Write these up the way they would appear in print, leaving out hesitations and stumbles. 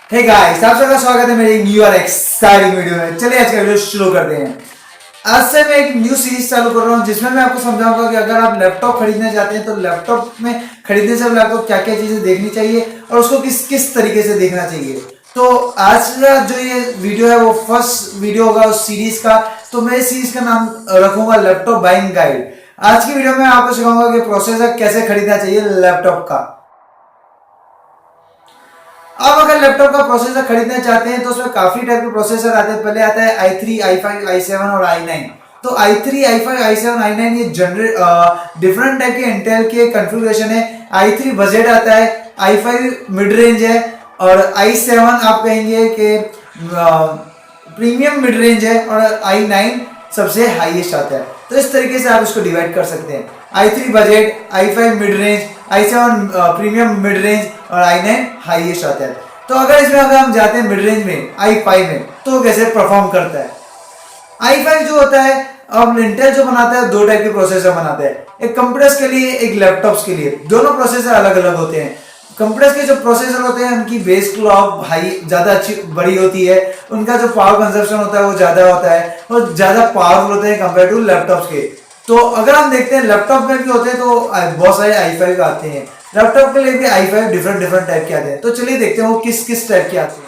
Hey guys, आप सबका स्वागत है मेरी न्यू और एक्साइटिंग वीडियो में। चलिए आज का वीडियो शुरू करते हैं। आज से मैं एक न्यू सीरीज चालू कर रहा हूं जिसमें मैं आपको समझाऊंगा कि अगर आप लैपटॉप खरीदना चाहते हैं तो लैपटॉप में खरीदने से पहले आपको क्या क्या चीजें देखनी चाहिए और उसको किस किस तरीके से देखना चाहिए। तो आज का जो ये वीडियो है वो फर्स्ट वीडियो होगा उस सीरीज का। तो मैं इस सीरीज का नाम रखूंगा लैपटॉप बाइंग गाइड। आज की वीडियो में आपको सिखाऊंगा कि प्रोसेसर कैसे खरीदना चाहिए लैपटॉप का। अब अगर लैपटॉप का प्रोसेसर खरीदना चाहते हैं तो उसमें काफी टाइप के प्रोसेसर आते हैं। पहले आता है i3, i5, i7 और i9। तो i3, i5, i7, i9 ये जनरल डिफरेंट टाइप के इंटेल के कॉन्फ़िगरेशन है। i3 बजट आता है, i5 मिड रेंज है और i7 आप कहेंगे कि प्रीमियम मिड रेंज है और i9 सबसे हाईएस्ट आता है। तो इस तरीके से आप इसको डिवाइड कर सकते हैं। i3 budget, i5 mid range, i7 premium mid range और i9 हाईएस्ट आता है। तो अगर हम जाते हैं मिड रेंज में i5 में तो कैसे परफॉर्म करता है। i5 जो होता है, अब इंटेल जो बनाता है दो टाइप के प्रोसेसर बनाता है, एक कंप्यूटर्स के लिए एक लैपटॉप्स के लिए। दोनों प्रोसेसर अलग अलग होते हैं। कंप्यूटर्स के जो प्रोसेसर होते हैं उनकी बेस क्लॉक हाई ज्यादा अच्छी बड़ी होती है, उनका जो पावर कंजप्शन होता है वो ज्यादा होता है और ज्यादा पावरफुल होते हैं कंपेयर टू लैपटॉप्स के। तो अगर हम देखते हैं लैपटॉप में भी होते हैं तो बहुत सारे i5 आते हैं। लैपटॉप के लिए भी i5 डिफरेंट टाइप के आते हैं। तो चलिए देखते हैं वो किस किस टाइप के आते हैं।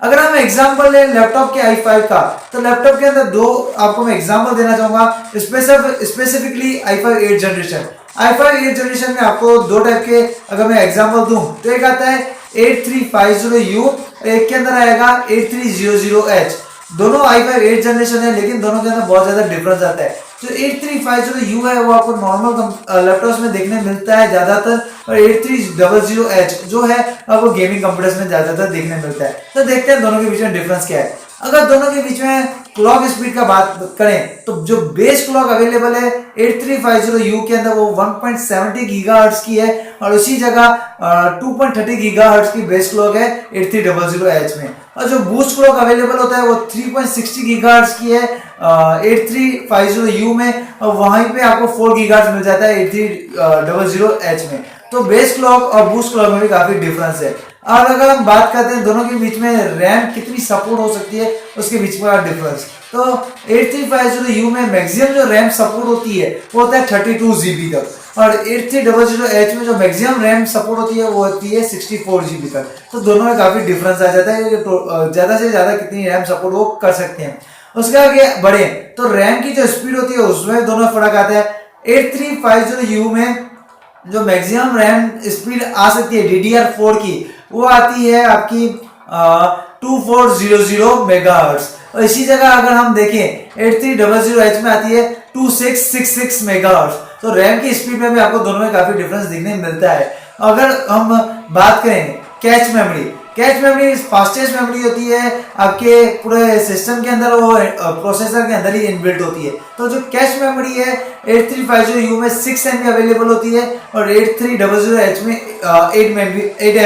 अगर हम एग्जांपल लें लैपटॉप के i5 का, तो लैपटॉप के अंदर दो आपको मैं एग्जांपल देना चाहूंगा, specifically i5 8 generation. i5 8 generation में आपको दो टाइप के अगर मैं एग्जांपल दूं तो एक आता है 8350U और एक के अंदर आएगा 8300H। दोनों i5 8 जनरेशन है लेकिन दोनों के अंदर बहुत ज्यादा डिफरेंस आता है। जो 8350U है वो आपको नॉर्मल लैपटॉप्स में देखने मिलता है ज्यादातर, और 8300H जो है आपको गेमिंग कंप्यूटर्स में ज्यादातर देखने मिलता है। तो देखते हैं दोनों के बीच में डिफरेंस क्या है। अगर दोनों के बीच में क्लॉक स्पीड का बात करें तो जो बेस क्लॉक अवेलेबल है 8350U के अंदर वो 1.70 गीगाहर्ट्ज की है और उसी जगह 2.30 गीगाहर्ट्ज की बेस क्लॉक है 8300H में। और जो बूस्ट क्लॉक अवेलेबल होता है वो 3.60 गीगाहर्ट्ज की है 8350U में, और वहीं पे आपको 4 गीगाहर्ट्ज मिल जाता है 8300H में। तो बेस क्लॉक और बूस्ट क्लॉक में भी काफी डिफरेंस है। और अगर हम बात करते हैं दोनों के बीच में रैम कितनी सपोर्ट हो सकती है उसके बीच में डिफरेंस, तो 8350U में मैक्सिमम जो रैम सपोर्ट होती है वो होता है 32 GB तक, और 8300H में जो मैक्सिमम रैम सपोर्ट होती है वो होती है 64 GB तक। तो दोनों में काफी डिफरेंस आ जाता है कि ज्यादा से ज्यादा कितनी रैम सपोर्ट वो कर सकते हैं। उसके आगे बढ़े तो रैम की जो स्पीड होती है उसमें दोनों फर्क आता है। 8350U में जो मैक्सिमम रैम स्पीड आ सकती है DDR4 की वो आती है आपकी 2400 मेगाहर्ट्ज, और इसी जगह अगर हम देखें 8300H में आती है 2666 मेगाहर्ट्ज। तो रैम की स्पीड में भी आपको दोनों में काफी डिफरेंस देखने मिलता है। अगर हम बात करें cache memory, cache memory fastest memory होती है आपके पूरे सिस्टम के अंदर, वो प्रोसेसर के अंदर ही इनबिल्ट होती है। तो जो कैच मेमोरी है 8350U में 6 MB अवेलेबल होती है और 8300H में 8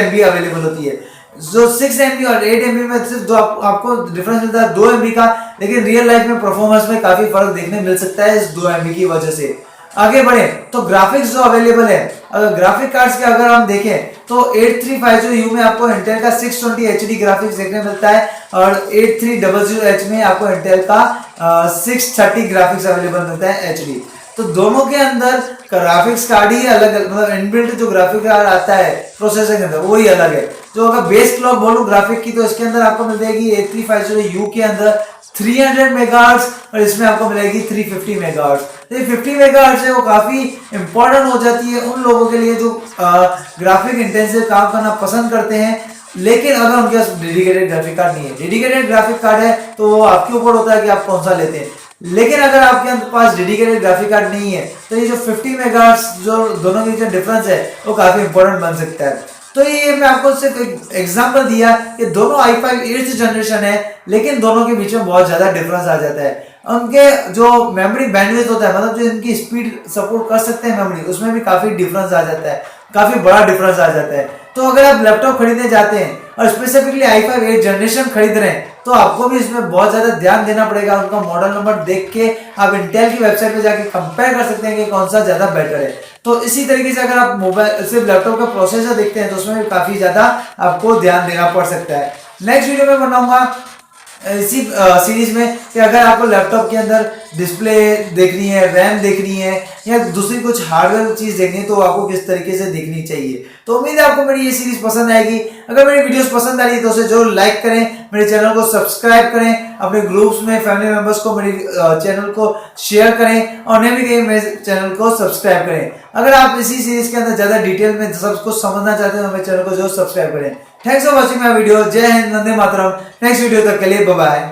MB अवेलेबल होती है। जो 6 MB और 8 MB में सिर्फ दो आपको डिफरेंस मिलता है 2 MB का, लेकिन रियल लाइफ में परफॉर्मेंस में काफी फर्क देखने मिल सकता है इस 2 MB की वजह से। आगे बढ़े तो ग्राफिक्स जो अवेलेबल है, अगर ग्राफिक कार्ड्स के अगर हम देखें तो 8350U में आपको इंटेल का 620 HD ग्राफिक्स देखने मिलता है और 8300H में आपको इंटेल का 630 ग्राफिक्स अवेलेबल मिलता है HD। तो दोनों के अंदर ग्राफिक्स कार्ड ही अलग, मतलब इनबिल्ट जो ग्राफिक कार्ड आता है प्रोसेसर के अंदर वो ही अलग है। जो अगर बेस क्लॉक बोलूं ग्राफिक की तो इसके अंदर आपको मिल जाएगी 8350U के अंदर 300 मेगाहर्ट्ज और इसमें आपको मिलेगी 350 मेगाहर्ट्ज। तो ये 50 मेगाहर्ट्ज है वो काफी इंपॉर्टेंट हो जाती है उन लोगों के लिए जो ग्राफिक इंटेंसिव काम करना पसंद करते हैं, लेकिन अगर उनके पास डेडिकेटेड ग्राफिक कार्ड नहीं है। डेडिकेटेड ग्राफिक कार्ड है तो वो आपके ऊपर होता है कि आप कौन सा लेते हैं, लेकिन अगर आपके पास डेडिकेटेड ग्राफिक कार्ड नहीं है तो ये जो 50 मेगाहर्ट्ज जो दोनों के बीच डिफरेंस है वो काफी इंपॉर्टेंट बन सकता है। तो ये मैं आपको सिर्फ एक एग्जांपल दिया कि दोनों i5 8th जनरेशन है लेकिन दोनों के बीच में बहुत ज्यादा डिफरेंस आ जाता है। उनके जो मेमोरी बैंडविड्थ होता है, मतलब जो इनकी स्पीड सपोर्ट कर सकते हैं मेमोरी, उसमें भी काफी डिफरेंस आ जाता है, काफी बड़ा डिफरेंस आ जाता है। तो अगर आप लैपटॉप खरीदने जाते हैं और स्पेसिफिकली i5 8 जनरेशन खरीद रहे हैं तो आपको भी इसमें बहुत ज्यादा ध्यान देना पड़ेगा। उनका मॉडल नंबर देख के आप इंटेल की वेबसाइट पे जाके कंपेयर कर सकते हैं कि कौन सा ज्यादा बेटर है। तो इसी तरीके से अगर आप मोबाइल सिर्फ लैपटॉप का प्रोसेसर देखते हैं तो उसमें भी काफी ज्यादा आपको ध्यान देना पड़ सकता है। नेक्स्ट वीडियो में बनाऊंगा इसी सीरीज में कि अगर आपको लैपटॉप के अंदर डिस्प्ले देखनी है, रैम देखनी है या दूसरी कुछ हार्डवेयर चीज देखनी है तो आपको किस तरीके से देखनी चाहिए। तो उम्मीद है आपको मेरी ये सीरीज पसंद आएगी। अगर मेरी वीडियोस पसंद आ रही है तो उसे जरूर लाइक करें, मेरे चैनल को सब्सक्राइब करें, अपने ग्रुप्स में फैमिली मेंबर्स को मेरे चैनल को शेयर करें और उन्हें भी कहें मेरे चैनल को सब्सक्राइब करें। अगर आप इसी सीरीज के अंदर ज्यादा डिटेल में सब कुछ समझना चाहते हैं तो मेरे चैनल को जरूर सब्सक्राइब करें। Thanks for watching my video. जय हिंद, वंदे मातरम। नेक्स्ट वीडियो तक के लिए बाय बाय।